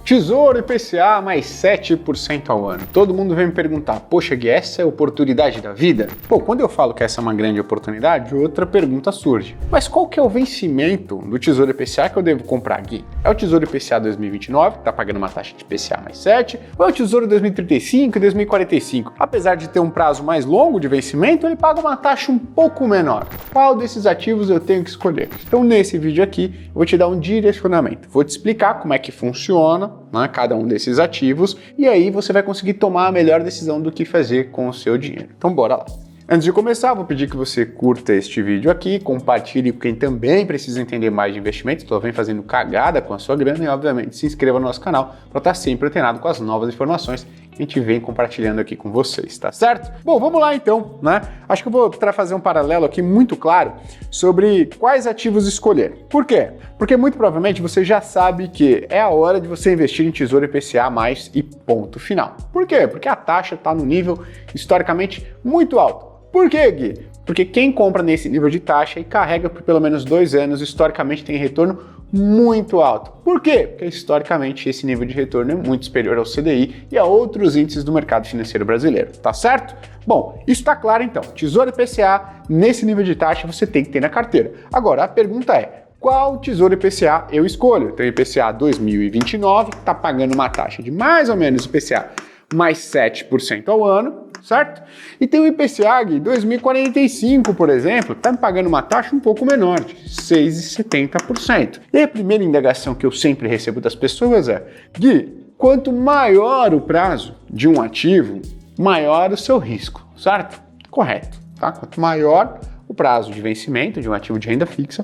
Tesouro IPCA mais 7% ao ano. Todo mundo vem me perguntar, poxa Gui, essa é a oportunidade da vida? Pô, quando eu falo que essa é uma grande oportunidade, outra pergunta surge. Mas qual que é o vencimento do Tesouro IPCA que eu devo comprar, Gui? É o Tesouro IPCA 2029, que tá pagando uma taxa de IPCA mais 7, ou é o Tesouro 2035 e 2045? Apesar de ter um prazo mais longo de vencimento, ele paga uma taxa um pouco menor. Qual desses ativos eu tenho que escolher? Então nesse vídeo aqui, eu vou te dar um direcionamento. Vou te explicar como é que funciona cada um desses ativos, e aí você vai conseguir tomar a melhor decisão do que fazer com o seu dinheiro. Então bora lá! Antes de começar, vou pedir que você curta este vídeo aqui, compartilhe com quem também precisa entender mais de investimentos, só vem fazendo cagada com a sua grana e, obviamente, se inscreva no nosso canal para estar sempre antenado com as novas informações que a gente vem compartilhando aqui com vocês, tá certo? Bom, vamos lá então, né? Acho que eu vou fazer um paralelo aqui muito claro sobre quais ativos escolher. Por quê? Porque muito provavelmente você já sabe que é a hora de você investir em Tesouro IPCA+, e ponto final. Por quê? Porque a taxa está no nível historicamente muito alto. Por quê, Gui? Porque quem compra nesse nível de taxa e carrega por pelo menos 2 anos, historicamente tem retorno muito alto. Por quê? Porque historicamente esse nível de retorno é muito superior ao CDI e a outros índices do mercado financeiro brasileiro, tá certo? Bom, isso está claro então. Tesouro IPCA, nesse nível de taxa você tem que ter na carteira. Agora, a pergunta é, qual Tesouro IPCA eu escolho? Tem o IPCA 2029, que está pagando uma taxa de mais ou menos IPCA mais 7% ao ano, certo? E tem o IPCA 2045, por exemplo, que está me pagando uma taxa um pouco menor, de 6,70%. E a primeira indagação que eu sempre recebo das pessoas é, Gui, quanto maior o prazo de um ativo, maior o seu risco, certo? Correto, tá? Quanto maior o prazo de vencimento de um ativo de renda fixa,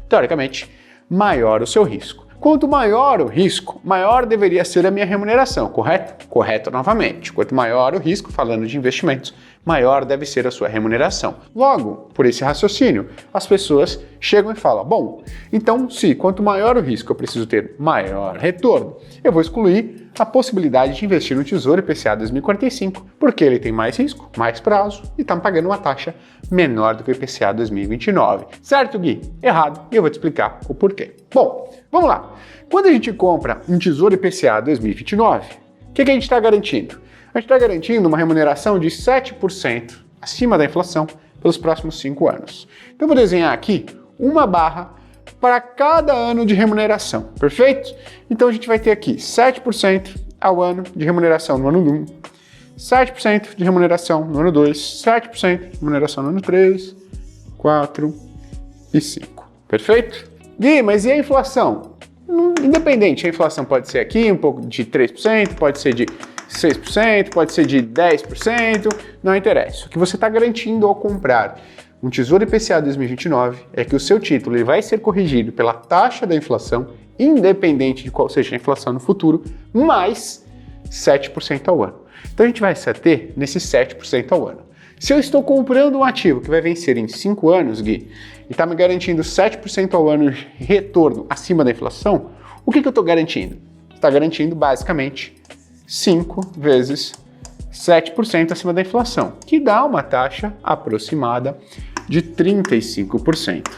teoricamente, maior o seu risco. Quanto maior o risco, maior deveria ser a minha remuneração, correto? Correto novamente. Quanto maior o risco, falando de investimentos, maior deve ser a sua remuneração. Logo, por esse raciocínio, as pessoas chegam e falam, bom, então se quanto maior o risco eu preciso ter maior retorno, eu vou excluir a possibilidade de investir no Tesouro IPCA 2045, porque ele tem mais risco, mais prazo e está me pagando uma taxa menor do que o IPCA 2029. Certo, Gui? Errado, e eu vou te explicar o porquê. Bom, vamos lá. Quando a gente compra um Tesouro IPCA 2029, o que a gente está garantindo? A gente está garantindo uma remuneração de 7% acima da inflação pelos próximos 5 anos. Então eu vou desenhar aqui uma barra para cada ano de remuneração, perfeito? Então a gente vai ter aqui 7% ao ano de remuneração no ano 1, 7% de remuneração no ano 2, 7% de remuneração no ano 3, 4 e 5, perfeito? Gui, mas e a inflação? Independente, a inflação pode ser aqui um pouco de 3%, pode ser de 6%, pode ser de 10%, não interessa. O que você está garantindo ao comprar um Tesouro IPCA 2029 é que o seu título ele vai ser corrigido pela taxa da inflação, independente de qual seja a inflação no futuro, mais 7% ao ano. Então a gente vai se ater nesses 7% ao ano. Se eu estou comprando um ativo que vai vencer em 5 anos, Gui, e está me garantindo 7% ao ano de retorno acima da inflação, o que eu estou garantindo? Está garantindo basicamente 5 vezes 7% acima da inflação, que dá uma taxa aproximada de 35%.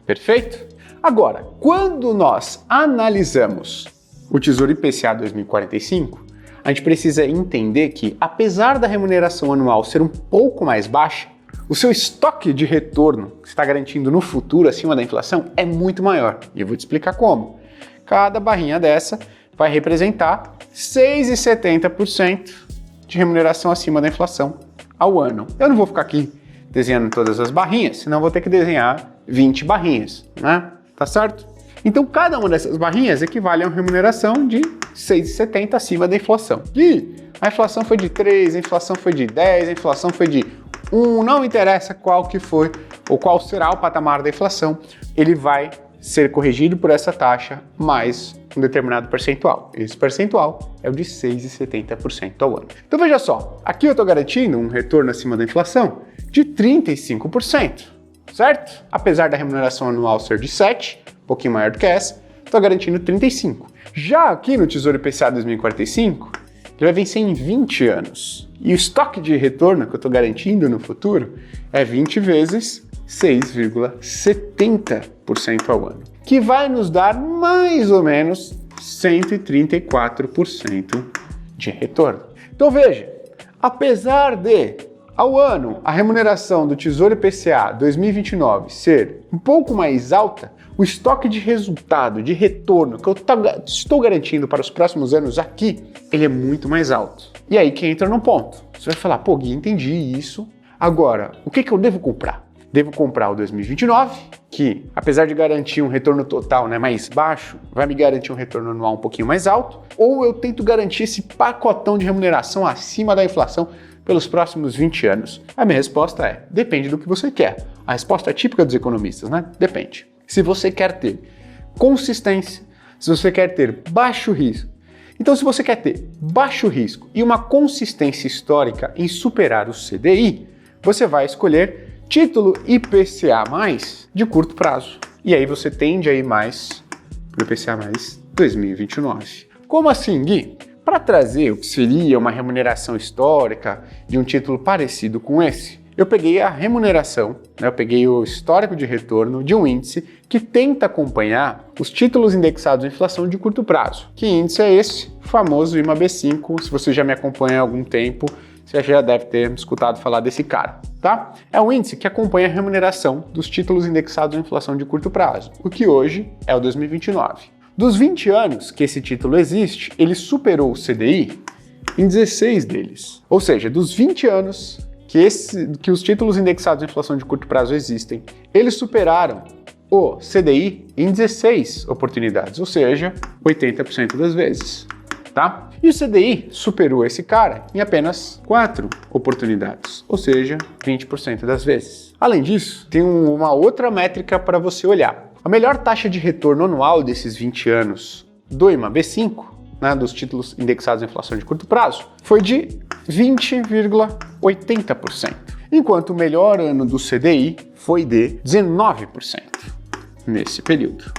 Perfeito? Agora, quando nós analisamos o Tesouro IPCA 2045, a gente precisa entender que, apesar da remuneração anual ser um pouco mais baixa, o seu estoque de retorno que está garantindo no futuro acima da inflação é muito maior. E eu vou te explicar como. Cada barrinha dessa vai representar 6,70% de remuneração acima da inflação ao ano. Eu não vou ficar aqui desenhando todas as barrinhas, senão vou ter que desenhar 20 barrinhas, né? Tá certo? Então, cada uma dessas barrinhas equivale a uma remuneração de 6,70 acima da inflação. E a inflação foi de 3, a inflação foi de 10, a inflação foi de 1, não interessa qual que foi ou qual será o patamar da inflação, ele vai ser corrigido por essa taxa mais um determinado percentual. Esse percentual é o de 6,70% ao ano. Então veja só, aqui eu estou garantindo um retorno acima da inflação de 35%, certo? Apesar da remuneração anual ser de 7, um pouquinho maior do que essa, estou garantindo 35%. Já aqui no Tesouro IPCA 2045, ele vai vencer em 20 anos. E o estoque de retorno que eu estou garantindo no futuro é 20 vezes 6,70% ao ano, que vai nos dar mais ou menos 134% de retorno. Então veja, apesar de, ao ano, a remuneração do Tesouro IPCA 2029 ser um pouco mais alta, o estoque de resultado, de retorno que eu estou garantindo para os próximos anos aqui, ele é muito mais alto. E aí que entra no ponto. Você vai falar, pô, Gui, entendi isso. Agora, o que eu devo comprar? Devo comprar o 2029, que apesar de garantir um retorno total, né, mais baixo, vai me garantir um retorno anual um pouquinho mais alto, ou eu tento garantir esse pacotão de remuneração acima da inflação pelos próximos 20 anos? A minha resposta é, depende do que você quer. A resposta é típica dos economistas, né? Depende. Se você quer ter consistência, se você quer ter baixo risco, então se você quer ter baixo risco e uma consistência histórica em superar o CDI, você vai escolher título IPCA+, de curto prazo. E aí você tende a ir mais para o IPCA+ 2029. Como assim, Gui? Para trazer o que seria uma remuneração histórica de um título parecido com esse, eu peguei a remuneração, eu peguei o histórico de retorno de um índice que tenta acompanhar os títulos indexados à inflação de curto prazo. Que índice é esse? O famoso IMAB5. Se você já me acompanha há algum tempo, você já deve ter escutado falar desse cara, tá? É um índice que acompanha a remuneração dos títulos indexados à inflação de curto prazo, o que hoje é o 2029. Dos 20 anos que esse título existe, ele superou o CDI em 16 deles. Ou seja, dos 20 anos que os títulos indexados à inflação de curto prazo existem, eles superaram o CDI em 16 oportunidades, ou seja, 80% das vezes. Tá? E o CDI superou esse cara em apenas 4 oportunidades, ou seja, 20% das vezes. Além disso, tem uma outra métrica para você olhar. A melhor taxa de retorno anual desses 20 anos do IMAB5, né, dos títulos indexados à inflação de curto prazo, foi de 20,80%, enquanto o melhor ano do CDI foi de 19% nesse período.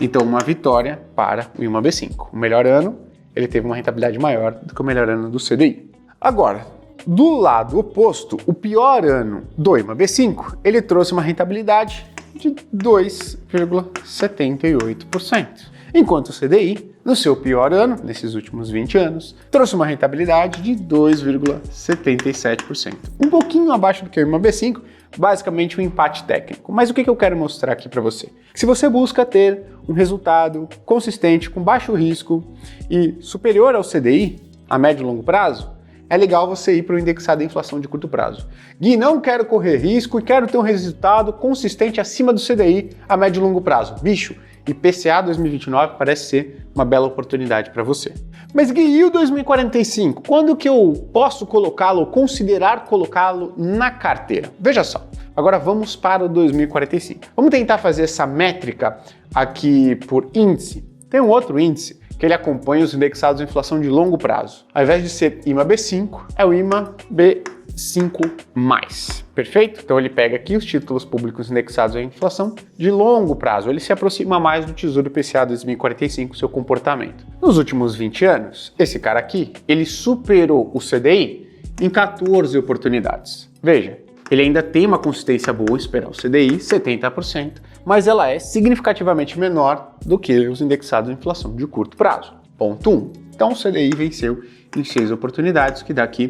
Então, uma vitória para o IMAB5. O melhor ano, ele teve uma rentabilidade maior do que o melhor ano do CDI. Agora, do lado oposto, o pior ano do IMAB5, ele trouxe uma rentabilidade de 2,78%, enquanto o CDI, no seu pior ano, nesses últimos 20 anos, trouxe uma rentabilidade de 2,77%. Um pouquinho abaixo do que o IMAB5, basicamente um empate técnico. Mas o que eu quero mostrar aqui para você? Que se você busca ter um resultado consistente, com baixo risco e superior ao CDI, a médio e longo prazo, é legal você ir para o indexado à inflação de curto prazo. Gui, não quero correr risco e quero ter um resultado consistente acima do CDI a médio e longo prazo. Bicho, IPCA 2029 parece ser uma bela oportunidade para você. Mas Gui, e o 2045? Quando que eu posso colocá-lo, considerar colocá-lo na carteira? Veja só, agora vamos para o 2045. Vamos tentar fazer essa métrica aqui por índice. Tem um outro índice que ele acompanha os indexados à inflação de longo prazo. Ao invés de ser IMAB5, é o IMAB5+. Perfeito? Então ele pega aqui os títulos públicos indexados à inflação de longo prazo. Ele se aproxima mais do Tesouro IPCA 2045, seu comportamento. Nos últimos 20 anos, esse cara aqui, ele superou o CDI em 14 oportunidades. Veja, ele ainda tem uma consistência boa em esperar o CDI, 70%, mas ela é significativamente menor do que os indexados à inflação de curto prazo. Ponto 1. Então o CDI venceu em 6 oportunidades, que dá aqui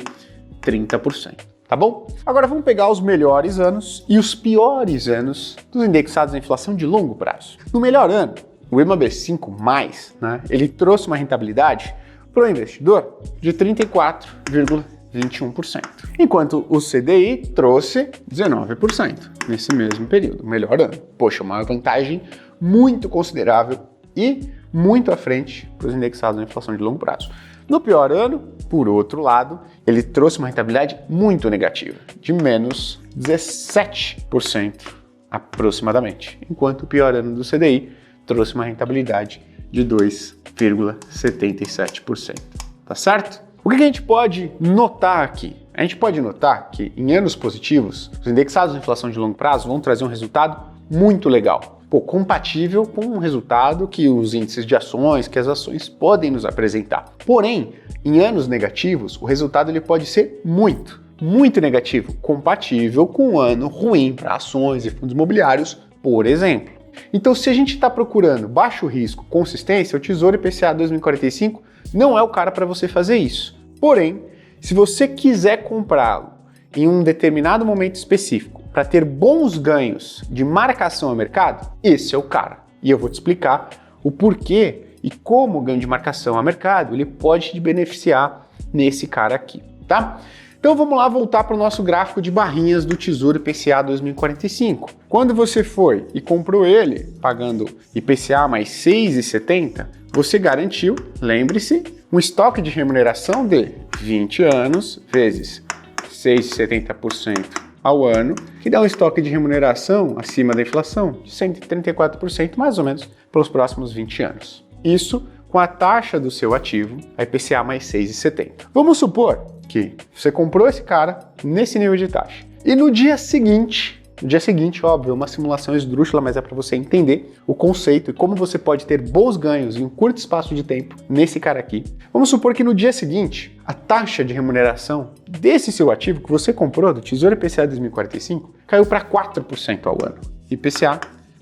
30%. Tá bom? Agora vamos pegar os melhores anos e os piores anos dos indexados à inflação de longo prazo. No melhor ano, o IMAB5+, né, ele trouxe uma rentabilidade para o investidor de 34,21%, enquanto o CDI trouxe 19% nesse mesmo período, o melhor ano. Poxa, uma vantagem muito considerável e muito à frente para os indexados à inflação de longo prazo. No pior ano, por outro lado, ele trouxe uma rentabilidade muito negativa, de menos 17% aproximadamente, enquanto o pior ano do CDI trouxe uma rentabilidade de 2,77%. Tá certo? O que a gente pode notar aqui? A gente pode notar que em anos positivos, os indexados à inflação de longo prazo vão trazer um resultado muito legal. Compatível com um resultado que os índices de ações, que as ações podem nos apresentar. Porém, em anos negativos, o resultado ele pode ser muito negativo, compatível com um ano ruim para ações e fundos imobiliários, por exemplo. Então, se a gente está procurando baixo risco, consistência, o Tesouro IPCA 2045 não é o cara para você fazer isso. Porém, se você quiser comprá-lo em um determinado momento específico para ter bons ganhos de marcação ao mercado, esse é o cara. E eu vou te explicar o porquê e como o ganho de marcação ao mercado ele pode te beneficiar nesse cara aqui, tá? Então vamos lá voltar para o nosso gráfico de barrinhas do Tesouro IPCA 2045. Quando você foi e comprou ele, pagando IPCA mais 6,70, você garantiu, lembre-se, um estoque de remuneração de 20 anos vezes 6,70% ao ano, que dá um estoque de remuneração acima da inflação de 134% mais ou menos pelos próximos 20 anos. Isso com a taxa do seu ativo, a IPCA mais 6,70. Vamos supor que você comprou esse cara nesse nível de taxa. E no dia seguinte, óbvio, uma simulação esdrúxula, mas é para você entender o conceito e como você pode ter bons ganhos em um curto espaço de tempo nesse cara aqui. Vamos supor que no dia seguinte, a taxa de remuneração desse seu ativo que você comprou, do Tesouro IPCA 2045, caiu para 4% ao ano. IPCA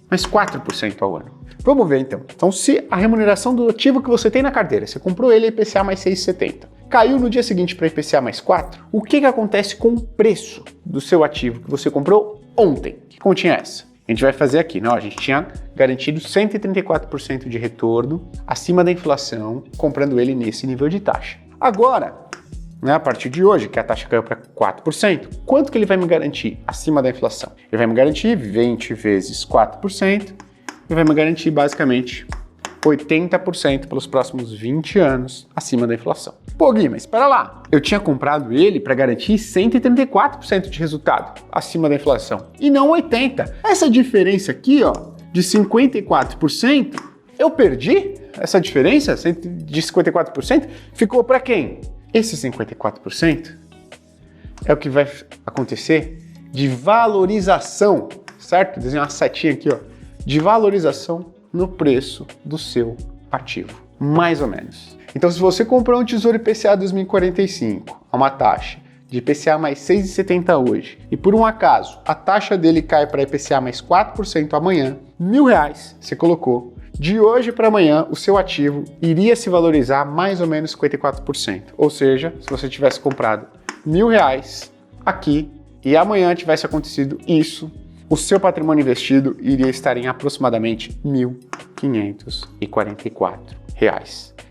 mais 4% ao ano. Vamos ver então. Então, se a remuneração do ativo que você tem na carteira, você comprou ele IPCA mais 6,70, caiu no dia seguinte para IPCA mais 4, o que acontece com o preço do seu ativo que você comprou ontem? Que continha essa? A gente vai fazer aqui, não? A gente tinha garantido 134% de retorno acima da inflação, comprando ele nesse nível de taxa. Agora, né, a partir de hoje, que a taxa caiu para 4%, quanto que ele vai me garantir acima da inflação? Ele vai me garantir 20 vezes 4% e vai me garantir basicamente 80% pelos próximos 20 anos acima da inflação. Pô, Gui, mas espera lá, eu tinha comprado ele para garantir 134% de resultado acima da inflação e não 80%. Essa diferença aqui, ó, de 54%, eu perdi essa diferença de 54%, ficou para quem? Esse 54% é o que vai acontecer de valorização, certo? Desenhar uma setinha aqui, ó, de valorização no preço do seu ativo, mais ou menos. Então, se você comprou um Tesouro IPCA 2045 a uma taxa de IPCA mais 6,70 hoje e por um acaso a taxa dele cai para IPCA mais 4% amanhã, R$1.000 você colocou. De hoje para amanhã, o seu ativo iria se valorizar mais ou menos 54%. Ou seja, se você tivesse comprado R$1.000 aqui e amanhã tivesse acontecido isso, o seu patrimônio investido iria estar em aproximadamente R$1.544.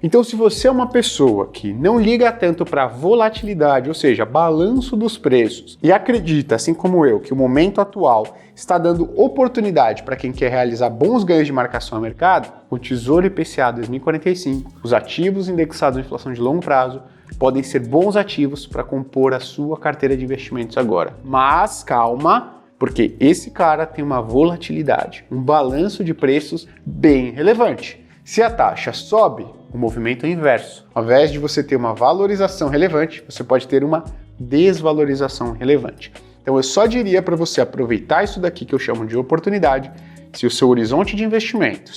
Então, se você é uma pessoa que não liga tanto para volatilidade, ou seja, balanço dos preços, e acredita, assim como eu, que o momento atual está dando oportunidade para quem quer realizar bons ganhos de marcação ao mercado, o Tesouro IPCA 2045, os ativos indexados à inflação de longo prazo, podem ser bons ativos para compor a sua carteira de investimentos agora. Mas calma, porque esse cara tem uma volatilidade, um balanço de preços bem relevante. Se a taxa sobe, o movimento é inverso. Ao invés de você ter uma valorização relevante, você pode ter uma desvalorização relevante. Então eu só diria para você aproveitar isso daqui que eu chamo de oportunidade, se o seu horizonte de investimento,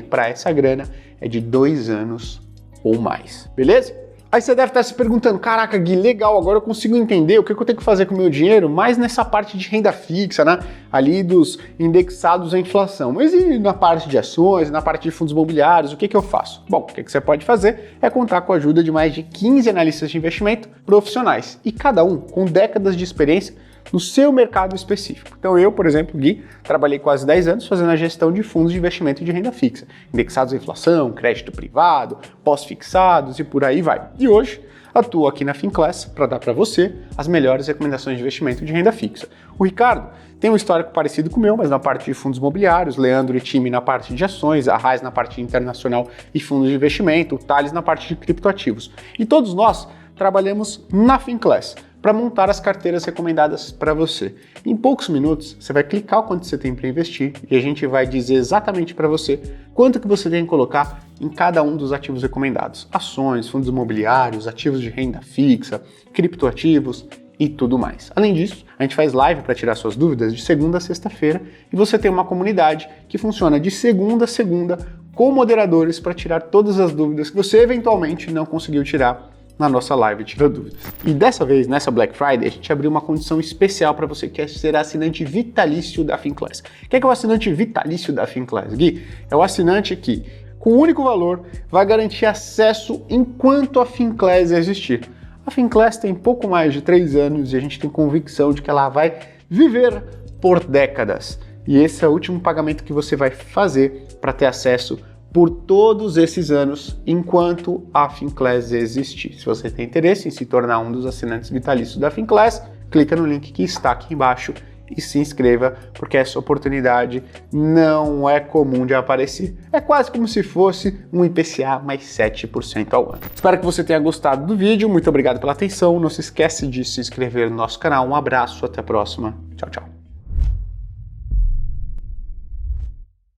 para essa grana é de 2 anos ou mais, beleza? Aí você deve estar se perguntando, caraca, Gui, legal, agora eu consigo entender o que eu tenho que fazer com o meu dinheiro, mais nessa parte de renda fixa, né? Ali dos indexados à inflação. Mas e na parte de ações, na parte de fundos imobiliários, o que eu faço? Bom, o que você pode fazer é contar com a ajuda de mais de 15 analistas de investimento profissionais, e cada um com décadas de experiência no seu mercado específico. Então eu, por exemplo, Gui, trabalhei quase 10 anos fazendo a gestão de fundos de investimento de renda fixa, indexados à inflação, crédito privado, pós-fixados e por aí vai. E hoje atuo aqui na Finclass para dar para você as melhores recomendações de investimento de renda fixa. O Ricardo tem um histórico parecido com o meu, mas na parte de fundos imobiliários, Leandro e time na parte de ações, a Raiz na parte internacional e fundos de investimento, o Thales na parte de criptoativos. E todos nós trabalhamos na Finclass para montar as carteiras recomendadas para você. Em poucos minutos, você vai clicar o quanto você tem para investir e a gente vai dizer exatamente para você quanto que você tem que colocar em cada um dos ativos recomendados. Ações, fundos imobiliários, ativos de renda fixa, criptoativos e tudo mais. Além disso, a gente faz live para tirar suas dúvidas de segunda a sexta-feira e você tem uma comunidade que funciona de segunda a segunda com moderadores para tirar todas as dúvidas que você eventualmente não conseguiu tirar na nossa live Tira Dúvidas. E dessa vez, nessa Black Friday, a gente abriu uma condição especial para você que quer ser assinante vitalício da Finclass. O que é o assinante vitalício da Finclass, Gui? É o assinante que, com um único valor, vai garantir acesso enquanto a Finclass existir. A Finclass tem pouco mais de 3 anos e a gente tem convicção de que ela vai viver por décadas. E esse é o último pagamento que você vai fazer para ter acesso por todos esses anos enquanto a Finclass existir. Se você tem interesse em se tornar um dos assinantes vitalícios da Finclass, clica no link que está aqui embaixo e se inscreva, porque essa oportunidade não é comum de aparecer. É quase como se fosse um IPCA mais 7% ao ano. Espero que você tenha gostado do vídeo, muito obrigado pela atenção, não se esquece de se inscrever no nosso canal, um abraço, até a próxima, tchau, tchau.